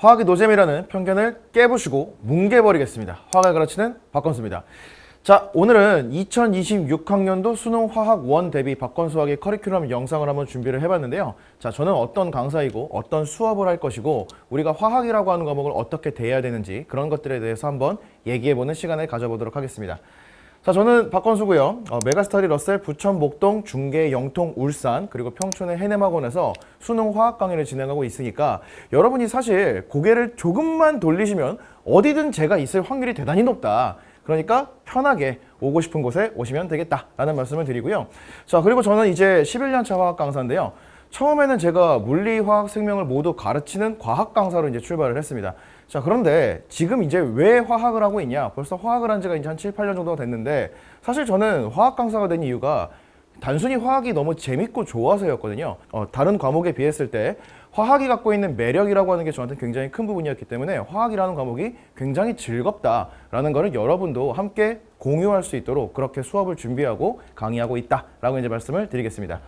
화학이 노잼이라는 편견을 깨부수고 뭉개버리겠습니다. 화학을 가르치는 박건수입니다. 자, 오늘은 2026학년도 수능 화학 1 대비 박건수학의 커리큘럼 영상을 한번 준비를 해봤는데요. 자, 저는 어떤 강사이고 어떤 수업을 할 것이고 우리가 화학이라고 하는 과목을 어떻게 대해야 되는지 그런 것들에 대해서 한번 얘기해보는 시간을 가져보도록 하겠습니다. 자, 저는 박건수고요. 메가스터디 러셀, 부천, 목동, 중계, 영통, 울산, 그리고 평촌의 해냄학원에서 수능 화학 강의를 진행하고 있으니까 여러분이 사실 고개를 조금만 돌리시면 어디든 제가 있을 확률이 대단히 높다. 그러니까 편하게 오고 싶은 곳에 오시면 되겠다라는 말씀을 드리고요. 자, 그리고 저는 이제 11년차 화학 강사인데요. 처음에는 제가 물리, 화학, 생명을 모두 가르치는 과학 강사로 이제 출발을 했습니다. 자, 그런데 지금 이제 왜 화학을 하고 있냐? 벌써 화학을 한 지가 이제 한 7, 8년 정도가 됐는데 사실 저는 화학 강사가 된 이유가 단순히 화학이 너무 재밌고 좋아서였거든요. 다른 과목에 비했을 때 화학이 갖고 있는 매력이라고 하는 게 저한테 굉장히 큰 부분이었기 때문에 화학이라는 과목이 굉장히 즐겁다라는 거를 여러분도 함께 공유할 수 있도록 그렇게 수업을 준비하고 강의하고 있다라고 이제 말씀을 드리겠습니다.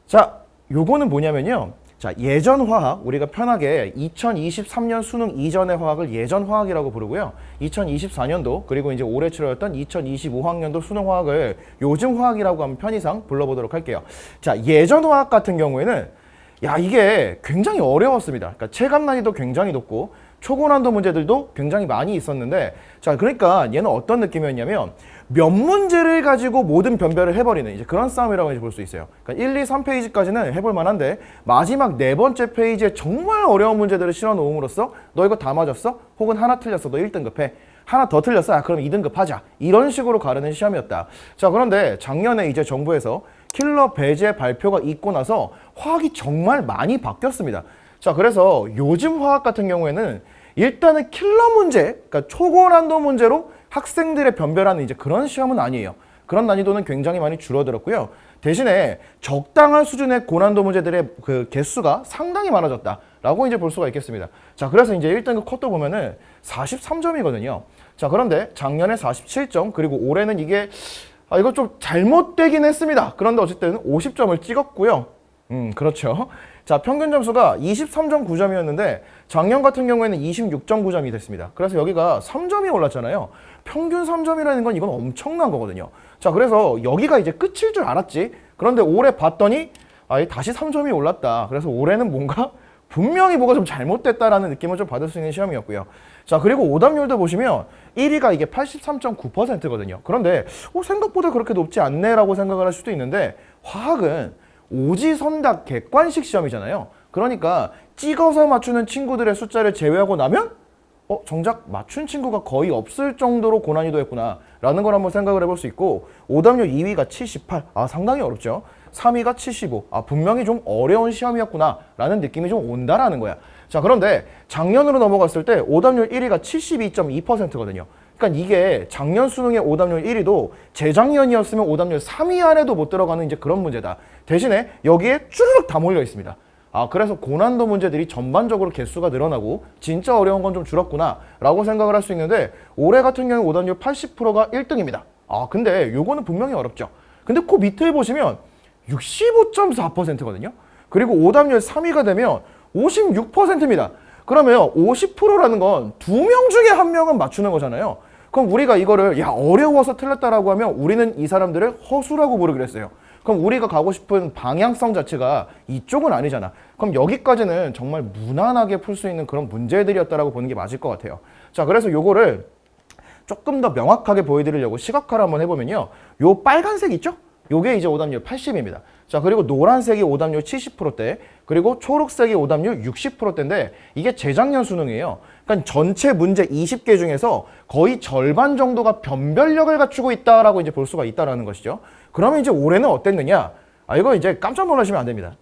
자, 요거는 뭐냐면요. 자, 예전 화학, 우리가 편하게 2023년 수능 이전의 화학을 예전 화학이라고 부르고요. 2024년도, 그리고 이제 올해 치러졌던 2025학년도 수능 화학을 요즘 화학이라고 하면 편의상 불러보도록 할게요. 자, 예전 화학 같은 경우에는 이게 굉장히 어려웠습니다. 그러니까 체감 난이도 굉장히 높고 초고난도 문제들도 굉장히 많이 있었는데, 자, 그러니까 얘는 어떤 느낌이었냐면 몇 문제를 가지고 모든 변별을 해버리는 이제 그런 싸움이라고 이제 볼 수 있어요. 그러니까 1, 2, 3페이지까지는 해볼 만한데 마지막 네 번째 페이지에 정말 어려운 문제들을 실어 놓음으로써 너 이거 다 맞았어? 혹은 하나 틀렸어. 너 1등급 해. 하나 더 틀렸어? 그럼 2등급 하자. 이런 식으로 가르는 시험이었다. 자, 그런데 작년에 이제 정부에서 킬러 배제 발표가 있고 나서 화학이 정말 많이 바뀌었습니다. 자, 그래서 요즘 화학 같은 경우에는 일단은 킬러 문제, 그러니까 초고난도 문제로 학생들의 변별하는 이제 그런 시험은 아니에요. 그런 난이도는 굉장히 많이 줄어들었고요. 대신에 적당한 수준의 고난도 문제들의 그 개수가 상당히 많아졌다라고 이제 볼 수가 있겠습니다. 자, 그래서 이제 1등급 컷도 보면은 43점이거든요. 자, 그런데 작년에 47점, 그리고 올해는 이게 이거 좀 잘못되긴 했습니다. 그런데 어쨌든 50점을 찍었고요. 그렇죠. 자, 평균 점수가 23.9점이었는데 작년 같은 경우에는 26.9점이 됐습니다. 그래서 여기가 3점이 올랐잖아요. 평균 3점이라는 건 이건 엄청난 거거든요. 자, 그래서 여기가 이제 끝일 줄 알았지. 그런데 올해 봤더니 다시 3점이 올랐다. 그래서 올해는 뭔가 분명히 뭐가 좀 잘못됐다라는 느낌을 좀 받을 수 있는 시험이었고요. 자, 그리고 오답률도 보시면 1위가 이게 83.9%거든요. 그런데 생각보다 그렇게 높지 않네라고 생각을 할 수도 있는데 화학은 오지선답 객관식 시험이잖아요. 그러니까 찍어서 맞추는 친구들의 숫자를 제외하고 나면 정작 맞춘 친구가 거의 없을 정도로 고난이도였구나 라는 걸 한번 생각을 해볼 수 있고, 오답률 2위가 78, 상당히 어렵죠. 3위가 75, 분명히 좀 어려운 시험이었구나 라는 느낌이 좀 온다라는 거야. 자, 그런데 작년으로 넘어갔을 때 오답률 1위가 72.2%거든요. 그러니까 이게 작년 수능의 오답률 1위도 재작년이었으면 오답률 3위 안에도 못 들어가는 이제 그런 문제다. 대신에 여기에 쭈르륵 다 몰려 있습니다. 그래서 고난도 문제들이 전반적으로 개수가 늘어나고 진짜 어려운 건 좀 줄었구나 라고 생각을 할 수 있는데, 올해 같은 경우 오답률 80%가 1등입니다. 근데 요거는 분명히 어렵죠. 근데 그 밑에 보시면 65.4%거든요. 그리고 오답률 3위가 되면 56%입니다. 그러면 50%라는 건 2명 중에 1명은 맞추는 거잖아요. 그럼 우리가 이거를 어려워서 틀렸다라고 하면 우리는 이 사람들을 허수라고 부르기로 했어요. 그럼 우리가 가고 싶은 방향성 자체가 이쪽은 아니잖아. 그럼 여기까지는 정말 무난하게 풀 수 있는 그런 문제들이었다라고 보는 게 맞을 것 같아요. 자, 그래서 요거를 조금 더 명확하게 보여드리려고 시각화를 한번 해보면요. 요 빨간색 있죠? 요게 이제 오답률 80입니다. 자, 그리고 노란색이 오답률 70%대, 그리고 초록색이 오답률 60%대인데 이게 재작년 수능이에요. 그러니까 전체 문제 20개 중에서 거의 절반 정도가 변별력을 갖추고 있다라고 이제 볼 수가 있다라는 것이죠. 그러면 이제 올해는 어땠느냐? 이거 이제 깜짝 놀라시면 안 됩니다.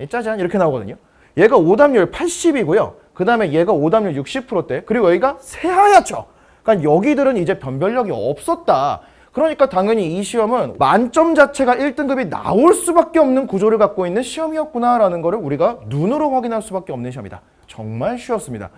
짜잔 이렇게 나오거든요. 얘가 오답률 80이고요. 그 다음에 얘가 오답률 60%대, 그리고 여기가 새하얗죠. 그러니까 여기들은 이제 변별력이 없었다. 그러니까 당연히 이 시험은 만점 자체가 1등급이 나올 수밖에 없는 구조를 갖고 있는 시험이었구나라는 거를 우리가 눈으로 확인할 수밖에 없는 시험이다. 정말 쉬웠습니다.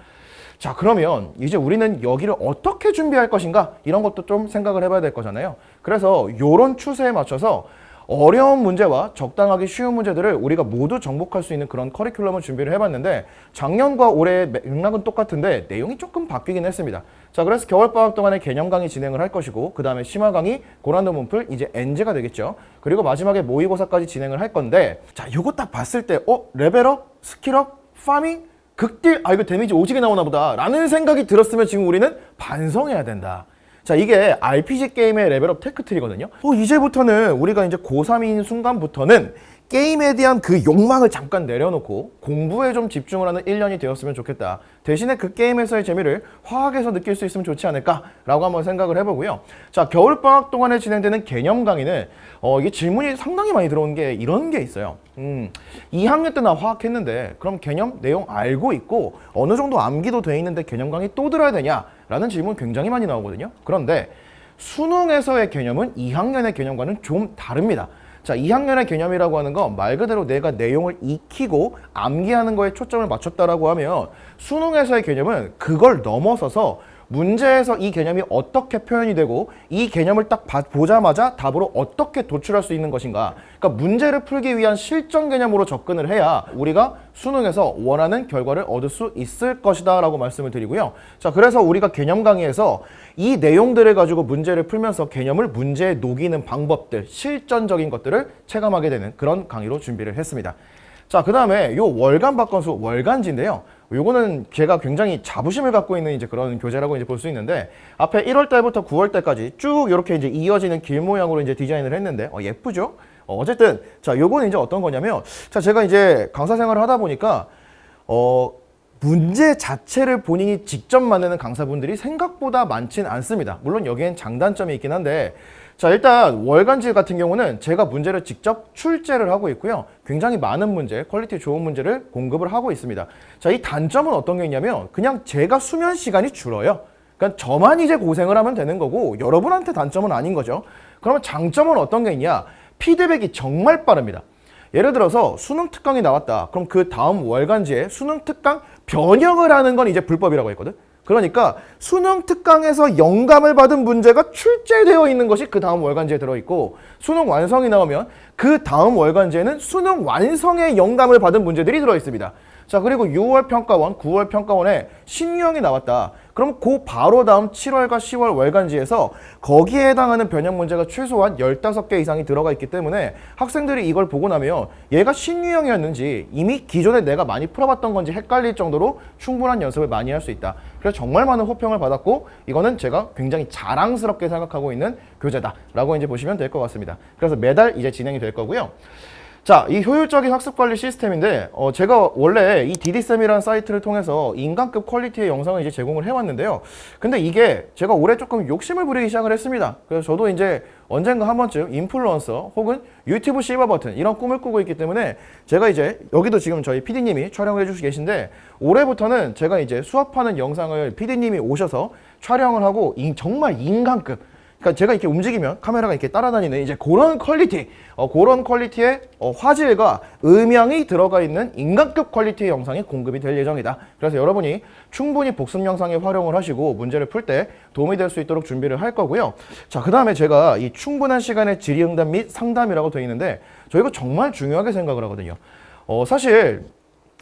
자, 그러면 이제 우리는 여기를 어떻게 준비할 것인가 이런 것도 좀 생각을 해봐야 될 거잖아요. 그래서 이런 추세에 맞춰서 어려운 문제와 적당하게 쉬운 문제들을 우리가 모두 정복할 수 있는 그런 커리큘럼을 준비를 해봤는데 작년과 올해의 맥락은 똑같은데 내용이 조금 바뀌긴 했습니다. 자, 그래서 겨울방학 동안에 개념 강의 진행을 할 것이고 그 다음에 심화 강의, 고난도 문풀, 이제 N제가 되겠죠. 그리고 마지막에 모의고사까지 진행을 할 건데 자, 요거 딱 봤을 때 레벨업, 스킬업, 파밍, 극딜, 이거 데미지 오지게 나오나 보다 라는 생각이 들었으면 지금 우리는 반성해야 된다. 자, 이게 RPG 게임의 레벨업 테크트리거든요. 이제부터는 우리가 이제 고3인 순간부터는 게임에 대한 그 욕망을 잠깐 내려놓고 공부에 좀 집중을 하는 1년이 되었으면 좋겠다. 대신에 그 게임에서의 재미를 화학에서 느낄 수 있으면 좋지 않을까라고 한번 생각을 해보고요. 자, 겨울방학 동안에 진행되는 개념 강의는 이게 질문이 상당히 많이 들어온 게 이런 게 있어요. 2학년 때 나 화학 했는데 그럼 개념 내용 알고 있고 어느 정도 암기도 돼 있는데 개념 강의 또 들어야 되냐? 라는 질문 굉장히 많이 나오거든요. 그런데 수능에서의 개념은 2학년의 개념과는 좀 다릅니다. 자, 2학년의 개념이라고 하는 건 말 그대로 내가 내용을 익히고 암기하는 거에 초점을 맞췄다라고 하면 수능에서의 개념은 그걸 넘어서서 문제에서 이 개념이 어떻게 표현이 되고 이 개념을 딱 보자마자 답으로 어떻게 도출할 수 있는 것인가. 그러니까 문제를 풀기 위한 실전 개념으로 접근을 해야 우리가 수능에서 원하는 결과를 얻을 수 있을 것이다 라고 말씀을 드리고요. 자, 그래서 우리가 개념 강의에서 이 내용들을 가지고 문제를 풀면서 개념을 문제에 녹이는 방법들, 실전적인 것들을 체감하게 되는 그런 강의로 준비를 했습니다. 자, 그 다음에 요 월간 박건수 월간지인데요. 요거는 제가 굉장히 자부심을 갖고 있는 이제 그런 교재라고 이제 볼 수 있는데 앞에 1월 달부터 9월 달까지 쭉 이렇게 이제 이어지는 길 모양으로 이제 디자인을 했는데 예쁘죠? 어쨌든 자, 요거는 이제 어떤 거냐면 자, 제가 이제 강사 생활을 하다 보니까 문제 자체를 본인이 직접 만드는 강사분들이 생각보다 많진 않습니다. 물론 여기엔 장단점이 있긴 한데 자, 일단 월간지 같은 경우는 제가 문제를 직접 출제를 하고 있고요. 굉장히 많은 문제, 퀄리티 좋은 문제를 공급을 하고 있습니다. 자, 이 단점은 어떤 게 있냐면 그냥 제가 수면 시간이 줄어요. 그러니까 저만 이제 고생을 하면 되는 거고 여러분한테 단점은 아닌 거죠. 그러면 장점은 어떤 게 있냐? 피드백이 정말 빠릅니다. 예를 들어서 수능 특강이 나왔다. 그럼 그 다음 월간지에 수능 특강 변형을 하는 건 이제 불법이라고 했거든. 그러니까 수능 특강에서 영감을 받은 문제가 출제되어 있는 것이 그 다음 월간지에 들어있고 수능 완성이 나오면 그 다음 월간지에는 수능 완성의 영감을 받은 문제들이 들어있습니다. 자, 그리고 6월 평가원, 9월 평가원에 신유형이 나왔다. 그럼 그 바로 다음 7월과 10월 월간지에서 거기에 해당하는 변형 문제가 최소한 15개 이상이 들어가 있기 때문에 학생들이 이걸 보고 나면 얘가 신유형이었는지 이미 기존에 내가 많이 풀어봤던 건지 헷갈릴 정도로 충분한 연습을 많이 할 수 있다. 그래서 정말 많은 호평을 받았고 이거는 제가 굉장히 자랑스럽게 생각하고 있는 교재다라고 이제 보시면 될 것 같습니다. 그래서 매달 이제 진행이 될 거고요. 자, 이 효율적인 학습관리 시스템인데 제가 원래 이 DD쌤이라는 사이트를 통해서 인간급 퀄리티의 영상을 이제 제공을 해왔는데요. 근데 이게 제가 올해 조금 욕심을 부리기 시작을 했습니다. 그래서 저도 이제 언젠가 한 번쯤 인플루언서 혹은 유튜브 실버 버튼 이런 꿈을 꾸고 있기 때문에 제가 이제 여기도 지금 저희 PD님이 촬영을 해주시고 계신데 올해부터는 제가 이제 수업하는 영상을 PD님이 오셔서 촬영을 하고 정말 인간급 그러니까 제가 이렇게 움직이면 카메라가 이렇게 따라다니는 이제 그런 퀄리티, 그런 퀄리티의 화질과 음향이 들어가 있는 인간급 퀄리티의 영상이 공급이 될 예정이다. 그래서 여러분이 충분히 복습 영상에 활용을 하시고 문제를 풀 때 도움이 될 수 있도록 준비를 할 거고요. 자, 그 다음에 제가 이 충분한 시간의 질의응답 및 상담이라고 되어 있는데 저 이거 정말 중요하게 생각을 하거든요. 사실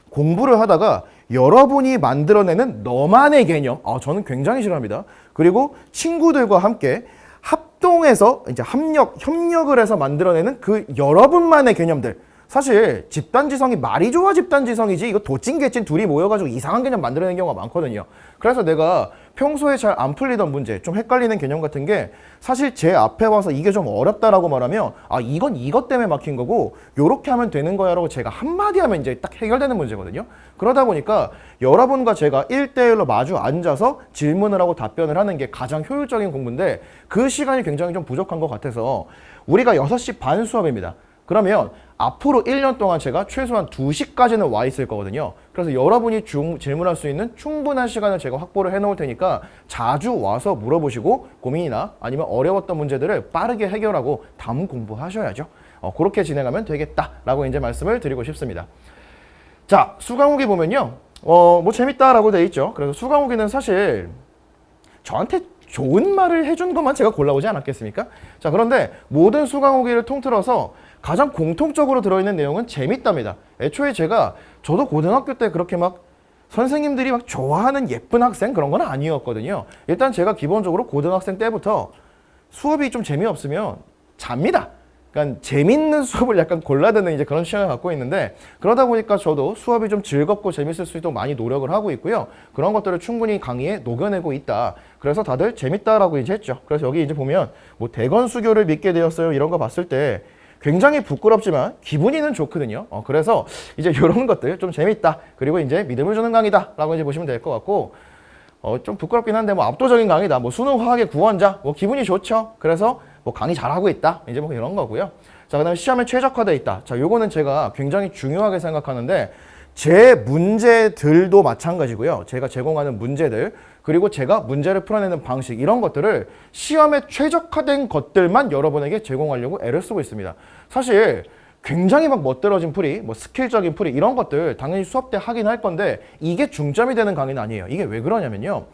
공부를 하다가 여러분이 만들어내는 너만의 개념, 저는 굉장히 싫어합니다. 그리고 친구들과 함께 합동해서 이제 협력을 해서 만들어내는 그 여러분만의 개념들. 사실 집단지성이 말이 좋아 집단지성이지 이거 도찐개찐 둘이 모여가지고 이상한 개념 만들어내는 경우가 많거든요. 그래서 내가 평소에 잘 안 풀리던 문제, 좀 헷갈리는 개념 같은 게 사실 제 앞에 와서 이게 좀 어렵다라고 말하면 이건 이것 때문에 막힌 거고 요렇게 하면 되는 거야 라고 제가 한마디 하면 이제 딱 해결되는 문제거든요. 그러다 보니까 여러분과 제가 1대1로 마주 앉아서 질문을 하고 답변을 하는 게 가장 효율적인 공부인데 그 시간이 굉장히 좀 부족한 것 같아서 우리가 6시 반 수업입니다. 그러면 앞으로 1년 동안 제가 최소한 2시까지는 와 있을 거거든요. 그래서 여러분이 질문할 수 있는 충분한 시간을 제가 확보를 해 놓을 테니까 자주 와서 물어보시고 고민이나 아니면 어려웠던 문제들을 빠르게 해결하고 다음 공부하셔야죠. 그렇게 진행하면 되겠다라고 이제 말씀을 드리고 싶습니다. 자, 수강후기 보면요. 뭐 재밌다라고 돼 있죠. 그래서 수강후기는 사실 저한테 좋은 말을 해준 것만 제가 골라오지 않았겠습니까? 자, 그런데 모든 수강후기를 통틀어서 가장 공통적으로 들어있는 내용은 재밌답니다. 애초에 저도 고등학교 때 그렇게 막 선생님들이 막 좋아하는 예쁜 학생 그런 건 아니었거든요. 일단 제가 기본적으로 고등학생 때부터 수업이 좀 재미없으면 잡니다. 그러니까 재밌는 수업을 약간 골라듣는 이제 그런 취향을 갖고 있는데, 그러다 보니까 저도 수업이 좀 즐겁고 재밌을 수 있도록 많이 노력을 하고 있고요. 그런 것들을 충분히 강의에 녹여내고 있다. 그래서 다들 재밌다라고 이제 했죠. 그래서 여기 이제 보면 뭐 대건수교를 믿게 되었어요 이런 거 봤을 때 굉장히 부끄럽지만 기분이는 좋거든요. 그래서 이제 이런 것들 좀 재밌다. 그리고 이제 믿음을 주는 강의다라고 이제 보시면 될 것 같고, 좀 부끄럽긴 한데 뭐 압도적인 강의다. 뭐 수능 화학의 구원자. 뭐 기분이 좋죠. 그래서 뭐 강의 잘하고 있다. 이제 뭐 이런 거고요. 자, 그다음에 시험에 최적화돼 있다. 자, 요거는 제가 굉장히 중요하게 생각하는데, 제 문제들도 마찬가지고요. 제가 제공하는 문제들, 그리고 제가 문제를 풀어내는 방식, 이런 것들을 시험에 최적화된 것들만 여러분에게 제공하려고 애를 쓰고 있습니다. 사실 굉장히 막 멋들어진 풀이, 뭐 스킬적인 풀이, 이런 것들 당연히 수업 때 하긴 할 건데 이게 중점이 되는 강의는 아니에요. 이게 왜 그러냐면요,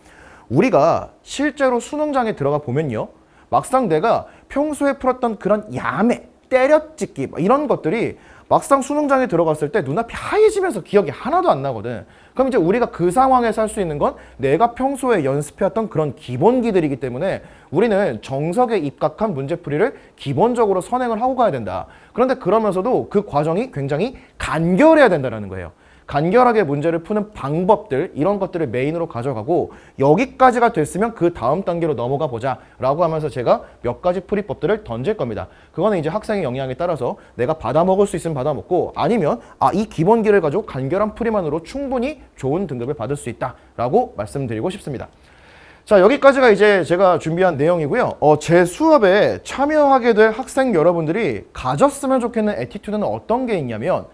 우리가 실제로 수능장에 들어가 보면요, 막상 내가 평소에 풀었던 그런 야매, 때려찍기 이런 것들이 막상 수능장에 들어갔을 때 눈앞이 하얘지면서 기억이 하나도 안 나거든. 그럼 이제 우리가 그 상황에서 할 수 있는 건 내가 평소에 연습해왔던 그런 기본기들이기 때문에 우리는 정석에 입각한 문제풀이를 기본적으로 선행을 하고 가야 된다. 그런데 그러면서도 그 과정이 굉장히 간결해야 된다는 거예요. 간결하게 문제를 푸는 방법들, 이런 것들을 메인으로 가져가고 여기까지가 됐으면 그 다음 단계로 넘어가 보자 라고 하면서 제가 몇 가지 풀이법들을 던질 겁니다. 그거는 이제 학생의 역량에 따라서 내가 받아먹을 수 있으면 받아먹고, 아니면 이 기본기를 가지고 간결한 풀이만으로 충분히 좋은 등급을 받을 수 있다 라고 말씀드리고 싶습니다. 자, 여기까지가 이제 제가 준비한 내용이고요. 제 수업에 참여하게 될 학생 여러분들이 가졌으면 좋겠는 애티튜드는 어떤 게 있냐면,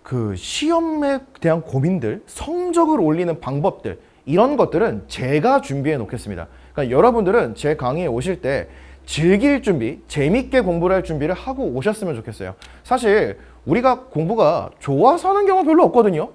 그 시험에 대한 고민들, 성적을 올리는 방법들, 이런 것들은 제가 준비해 놓겠습니다. 그러니까 여러분들은 제 강의에 오실 때 즐길 준비, 재밌게 공부를 할 준비를 하고 오셨으면 좋겠어요. 사실 우리가 공부가 좋아서 하는 경우가 별로 없거든요.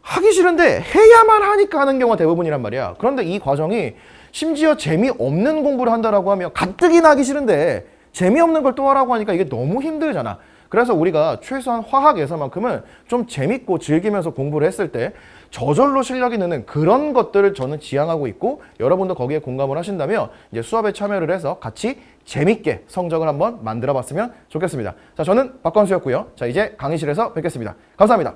하기 싫은데 해야만 하니까 하는 경우가 대부분이란 말이야. 그런데 이 과정이 심지어 재미없는 공부를 한다라고 하면 가뜩이나 하기 싫은데 재미없는 걸 또 하라고 하니까 이게 너무 힘들잖아. 그래서 우리가 최소한 화학에서만큼은 좀 재밌고 즐기면서 공부를 했을 때 저절로 실력이 느는 그런 것들을 저는 지향하고 있고, 여러분도 거기에 공감을 하신다면 이제 수업에 참여를 해서 같이 재밌게 성적을 한번 만들어 봤으면 좋겠습니다. 자, 저는 박건수였고요. 자, 이제 강의실에서 뵙겠습니다. 감사합니다.